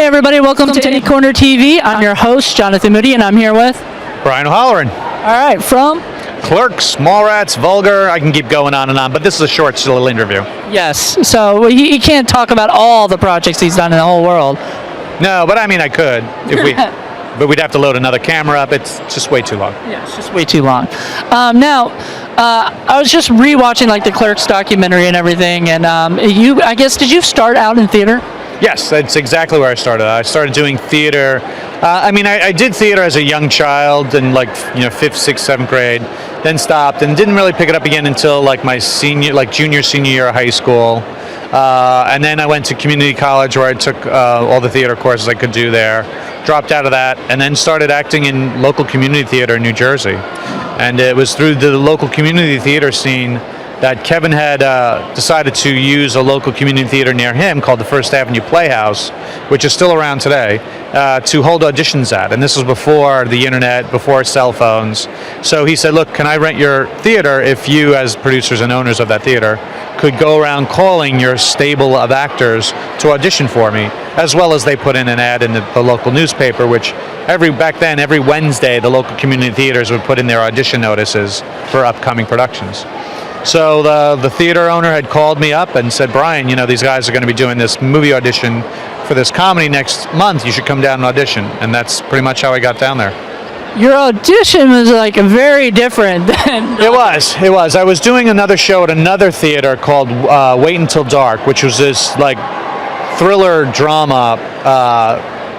Hey everybody, welcome to Any Corner TV. I'm your host, Jonathan Moody, and I'm here with Brian O'Halloran. All right, from Clerks, Mallrats, Vulgar. I can keep going on and on, but this is a short little interview. Yes, so he can't talk about all the projects he's done in the whole world. No, but I mean I could if we, but we'd have to load another camera up. It's just way too long. Yeah, it's just way too long. I was just rewatching like the Clerks documentary and everything, and I guess, did you start out in theater? Yes, that's exactly where I started. I started doing theater. I did theater as a young child in fifth, sixth, seventh grade, then stopped and didn't really pick it up again until my junior, senior year of high school. And then I went to community college where I took all the theater courses I could do there, dropped out of that, and then started acting in local community theater in New Jersey. And it was through the local community theater scene that Kevin had decided to use a local community theater near him called the First Avenue Playhouse, which is still around today, to hold auditions at. And this was before the internet, before cell phones. So he said, look, can I rent your theater if you, as producers and owners of that theater, could go around calling your stable of actors to audition for me, as well as they put in an ad in the local newspaper, which back then, every Wednesday, the local community theaters would put in their audition notices for upcoming productions. So the theater owner had called me up and said, Brian, these guys are going to be doing this movie audition for this comedy next month. You should come down and audition. And that's pretty much how I got down there. Your audition was very different than... It was. I was doing another show at another theater called Wait Until Dark, which was this thriller drama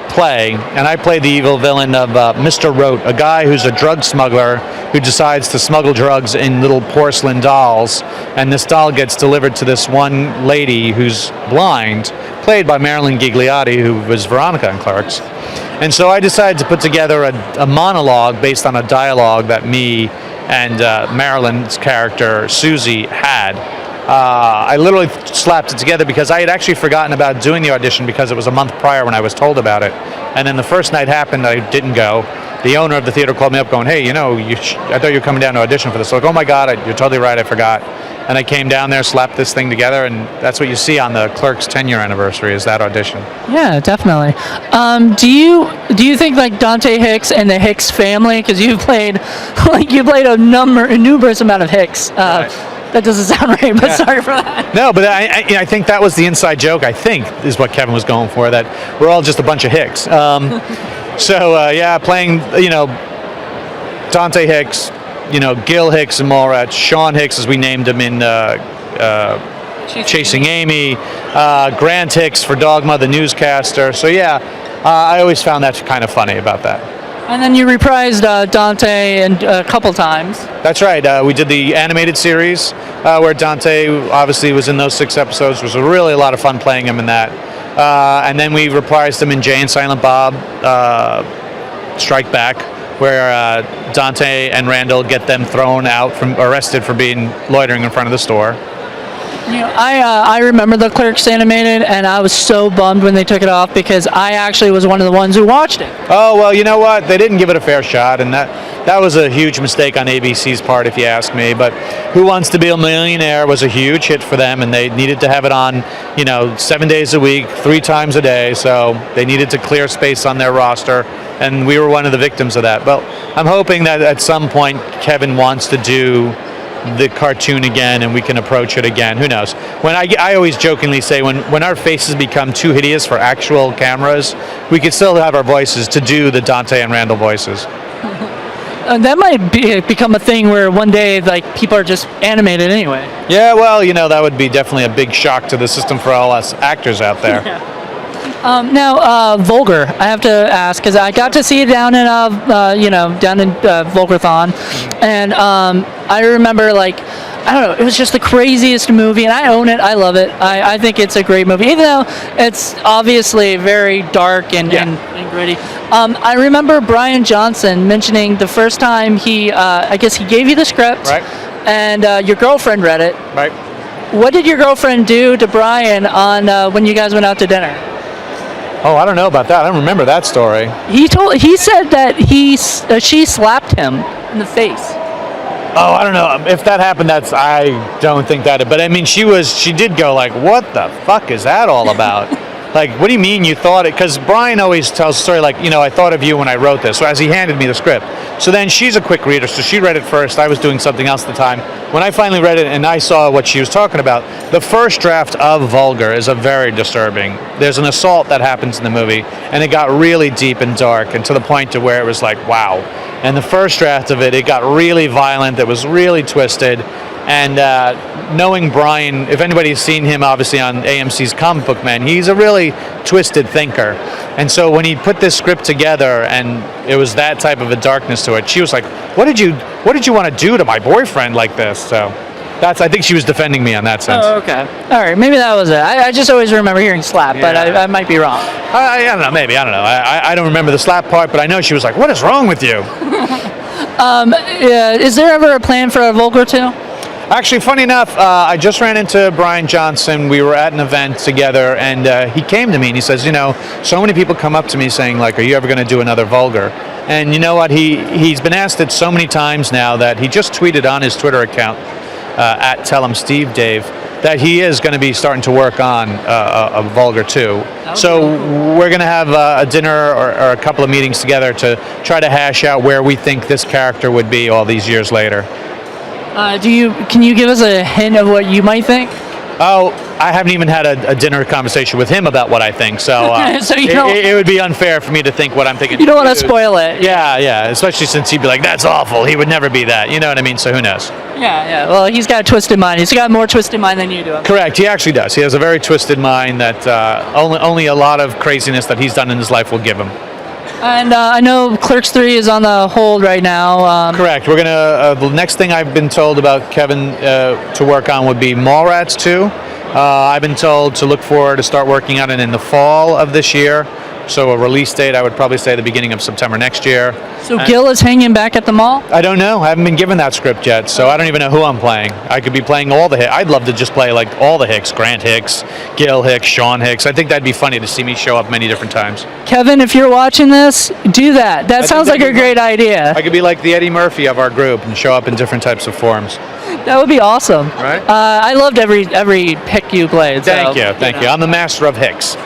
play, and I played the evil villain of Mr. Rote, a guy who's a drug smuggler who decides to smuggle drugs in little porcelain dolls, and this doll gets delivered to this one lady who's blind, played by Marilyn Gigliotti, who was Veronica in Clerks. And so I decided to put together a monologue based on a dialogue that me and Marilyn's character, Susie, had. I literally slapped it together because I had actually forgotten about doing the audition because it was a month prior when I was told about it. And then the first night happened, I didn't go. The owner of the theater called me up going, hey, I thought you were coming down to audition for this. So like, oh my God, you're totally right, I forgot. And I came down there, slapped this thing together, and that's what you see on the Clerks 10-year anniversary is that audition. Yeah, definitely. Do you think Dante Hicks and the Hicks family, because you played a numerous amount of Hicks, Right. That doesn't sound right, but yeah. Sorry for that. No, but I think that was the inside joke, I think, is what Kevin was going for, that we're all just a bunch of Hicks. Playing, Dante Hicks, Gil Hicks in Mallrats, Sean Hicks, as we named him in Chasing Amy, Grant Hicks for Dogma, the newscaster. So, I always found that kind of funny about that. And then you reprised Dante a couple times. That's right. We did the animated series where Dante obviously was in those 6 episodes. It was really a lot of fun playing him in that. And then we reprised him in Jay and Silent Bob Strike Back, where Dante and Randall get them arrested for being loitering in front of the store. I remember the Clerks animated, and I was so bummed when they took it off because I actually was one of the ones who watched it. Oh, well, you know what? They didn't give it a fair shot, and that was a huge mistake on ABC's part, if you ask me. But Who Wants to Be a Millionaire was a huge hit for them, and they needed to have it on, 7 days a week, 3 times a day, so they needed to clear space on their roster, and we were one of the victims of that. But I'm hoping that at some point Kevin wants to do the cartoon again and we can approach it again. Who knows? When I always jokingly say when our faces become too hideous for actual cameras, we could still have our voices to do the Dante and Randall voices. That might become a thing where one day people are just animated anyway. Yeah, well, that would be definitely a big shock to the system for all us actors out there. Yeah. Now, Vulgar, I have to ask, because I got to see it down in Volckerthon, and I remember, I don't know, it was just the craziest movie, and I own it, I love it, I think it's a great movie, even though it's obviously very dark and gritty. I remember Brian Johnson mentioning the first time I guess he gave you the script, right, and your girlfriend read it. Right. What did your girlfriend do to Brian on when you guys went out to dinner? Oh, I don't know about that. I don't remember that story. He said that she slapped him in the face. Oh, I don't know. If that happened, I don't think that. But I mean, she did go what the fuck is that all about? like, what do you mean you thought it? Because Brian always tells the story like, I thought of you when I wrote this. So as he handed me the script. So then she's a quick reader, so she read it first. I was doing something else at the time. When I finally read it and I saw what she was talking about, the first draft of Vulgar is a very disturbing. There's an assault that happens in the movie, and it got really deep and dark, and to the point to where it was like, wow. And the first draft of it got really violent. It was really twisted. And knowing Brian, if anybody's seen him obviously on AMC's Comic Book Man, he's a really twisted thinker. And so when he put this script together and it was that type of a darkness to it, she was like, what did you want to do to my boyfriend like this? So I think she was defending me on that sense. Oh, okay. All right, maybe that was it. I just always remember hearing slap, but I might be wrong. I don't know, maybe, I don't know. I don't remember the slap part, but I know she was like, what is wrong with you? Is there ever a plan for a Vulgar 2? Actually, funny enough, I just ran into Brian Johnson. We were at an event together, and he came to me and he says, so many people come up to me saying, like, are you ever going to do another Vulgar? And you know what? He's been asked it so many times now that he just tweeted on his Twitter account, at @TellHimSteveDave, that he is going to be starting to work on a Vulgar 2. So we're going to have a dinner or a couple of meetings together to try to hash out where we think this character would be all these years later. Can you give us a hint of what you might think? Oh, I haven't even had a dinner conversation with him about what I think, so, so it would be unfair for me to think what I'm thinking. You don't want to spoil it. Yeah, especially since he'd be like, that's awful. He would never be that. You know what I mean? So who knows? Yeah. Well, he's got a twisted mind. He's got more twisted mind than you do. Correct. He actually does. He has a very twisted mind that only a lot of craziness that he's done in his life will give him. And I know Clerks 3 is on the hold right now. Correct. We're gonna. The next thing I've been told about Kevin to work on would be Mallrats 2. I've been told to look forward to start working on it in the fall of this year. So a release date, I would probably say the beginning of September next year. So Gil is hanging back at the mall? I don't know. I haven't been given that script yet, so I don't even know who I'm playing. I could be playing all the Hicks. I'd love to just play like all the Hicks. Grant Hicks, Gil Hicks, Sean Hicks. I think that'd be funny to see me show up many different times. Kevin, if you're watching this, do that. That sounds like a great idea. I could be like the Eddie Murphy of our group and show up in different types of forms. That would be awesome. Right? I loved every Hick you played. Thank you. I'm the master of Hicks.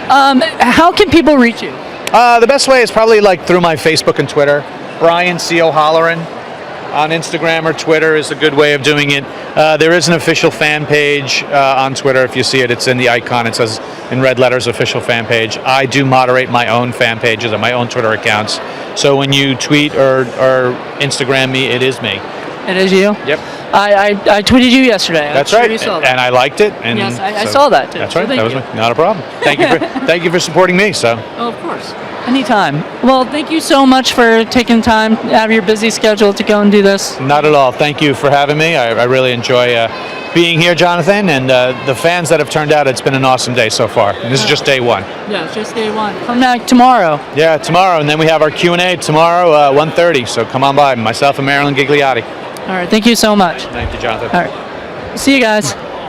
How can people reach you? The best way is probably like through my Facebook and Twitter. Brian C. O'Halloran on Instagram or Twitter is a good way of doing it. There is an official fan page on Twitter. If you see it, it's in the icon. It says in red letters, official fan page. I do moderate my own fan pages and my own Twitter accounts. So when you tweet or Instagram me, it is me. It is you? Yep. I tweeted you yesterday. That's right, and I liked it. And yes, I saw that too. That's right. So that was not a problem. Thank you for supporting me. So. Oh, of course. Anytime. Well, thank you so much for taking time out of your busy schedule to go and do this. Not at all. Thank you for having me. I really enjoy being here, Jonathan, and the fans that have turned out. It's been an awesome day so far. And this is just day one. Yeah, it's just day one. Come back tomorrow. Yeah, tomorrow, and then we have our Q&A tomorrow, 1:30. So come on by. Myself and Marilyn Gigliotti. All right. Thank you so much. Thank you, Jonathan. All right. See you guys.